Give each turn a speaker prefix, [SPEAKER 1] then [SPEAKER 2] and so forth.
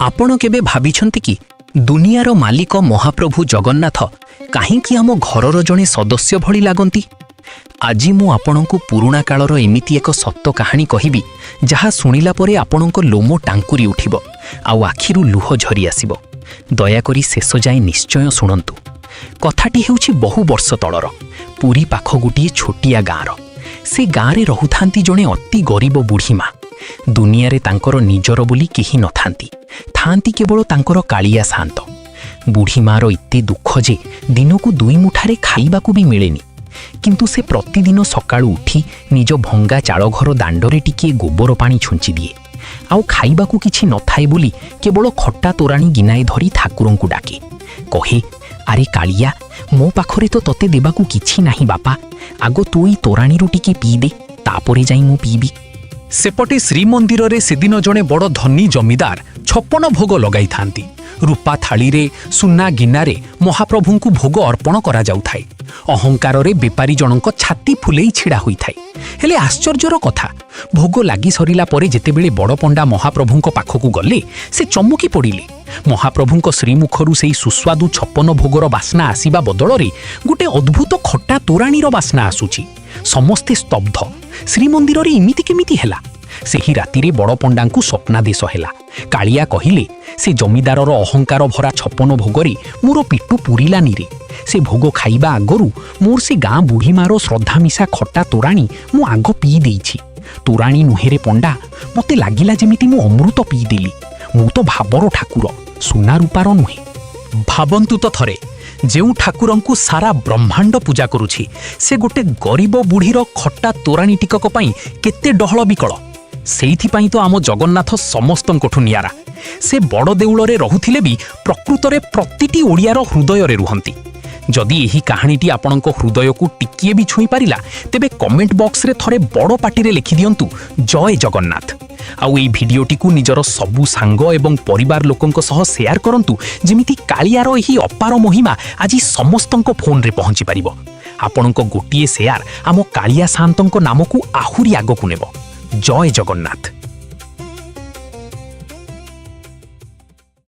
[SPEAKER 1] आपण केबे भाबिछंती कि दुनियार मालिक महाप्रभु जगन्नाथ काहींकि आम घरर जणे सदस्य भଳି लागंती। आज मु आपणको पुराणा कालर एमिति एक सत्य कहानी कहिबी जहा सुनिला परे आपणको लोमो टांकुरी उठिबो आउ आखिरु लुह झरी आसीबो। दयाकरी शेष जाए निश्चय शुणंतु। कथाटी हेउछि बहु वर्ष तलर पुरी पाख गोटिए छोटिया गाँर। से गाँरे रहुथांती जणे अति गरीब बुढ़ी माँ। दुनिया रे तांकर निजर बोली केही नथांती, थांती केवल तांकर कालिया शांत। बुढ़ी मार इत्ते दुख जे दिनकू दुई मुठारे खाइबाकू भी मिलेनी। किंतु से प्रतिदिन सकाळू उठी निज भंगा चाଳ घर दांडरे टिके गोबर पानी छुंची दिए। आउ खाइबाकू किछि नथाए बोली केवल खट्टा तोराणी गिनाए धरी ठाकुरंकू डाके। कहे, अरे कालिया, मो पाखरे तो तते देबाकू किछि नाही बापा, आगो तू ई तोराणी रू टिके पी दे, तापरे जाई मु पीबी।
[SPEAKER 2] सेपटे श्रीमंदिर रे सेदिन जणे बड़ धनी जमीदार 56 भोग लगाई थांती। रूपा थाली रे सुना गिनारे महाप्रभुंकु भोग अर्पण करा जाउथाय। अहंकार रे बेपारी जनक छाती फुलेई छिड़ा होइथाय। हेले आश्चर्यर कथा, भोग लागी सरिला परे जेतेबेले बड़ पंडा महाप्रभुंक पाखकू गले से चमुकी पड़िले। महाप्रभुंक श्रीमुखरू सेई सुस्वादु 56 भोगर बास्ना आसीबा बदଳରେ गोटे अद्भुत खट्टा तोराणीर बास्ना आसुची। समस्ते स्तब्ध। श्रीमंदिर रे इमिति केमिति हेला? सेही रातिरे बड़ पंडांकू स्वप्नादेश हेला। कालिया कहिले, से जमीदारर अहंकार भरा 56 भोगरे मोर पिटु पुरिलानी रे। से भोग खाइबा आगरू मोर से गाँ बुढ़ी मार श्रद्धा मिशा खट्टा तोराणी मु आग पी देइछि। तोराणी नुहेरे पंडा, मते लागिला जेमिति मु अमृत पी देली। मु तो भाबर ठाकुर, सुना रूपार नुहे। भाबंतु तो थरे, जेउ ठाकुरंकु सारा ब्रह्मांड पूजा करुछि, से गोटे गरीब बुढ़ीर खट्टा तोराणी टिकक पई केते डहळ बिकळ। सेइथिपाई तो आम जगन्नाथ समस्तंकठु नियारा। से बड़ देउଳରେ रहुथिले भी प्रकृतरे प्रतिटी ओडियार हृदय रे रुहंती। जदि एही कहानीटी आपणको हृदय को टिकिए भी छुई पारिला, तेबे कमेंट बॉक्स रे थरे बड़ पार्टी रे लिखि दियंतु जय जगन्नाथ। आउ एई भिडियोटी को निजर सबु सांग एवं परिवार लोकंक सह शेयर करंतु, जेमिति कालियार एही अपार महिमा आज समस्तंक फोन रे पहुंची पारिबो। आपणको गोटिए शेयर आम कालिया शांतंक नामकू आहुरी आगकू नेबो। जय जगन्नाथ।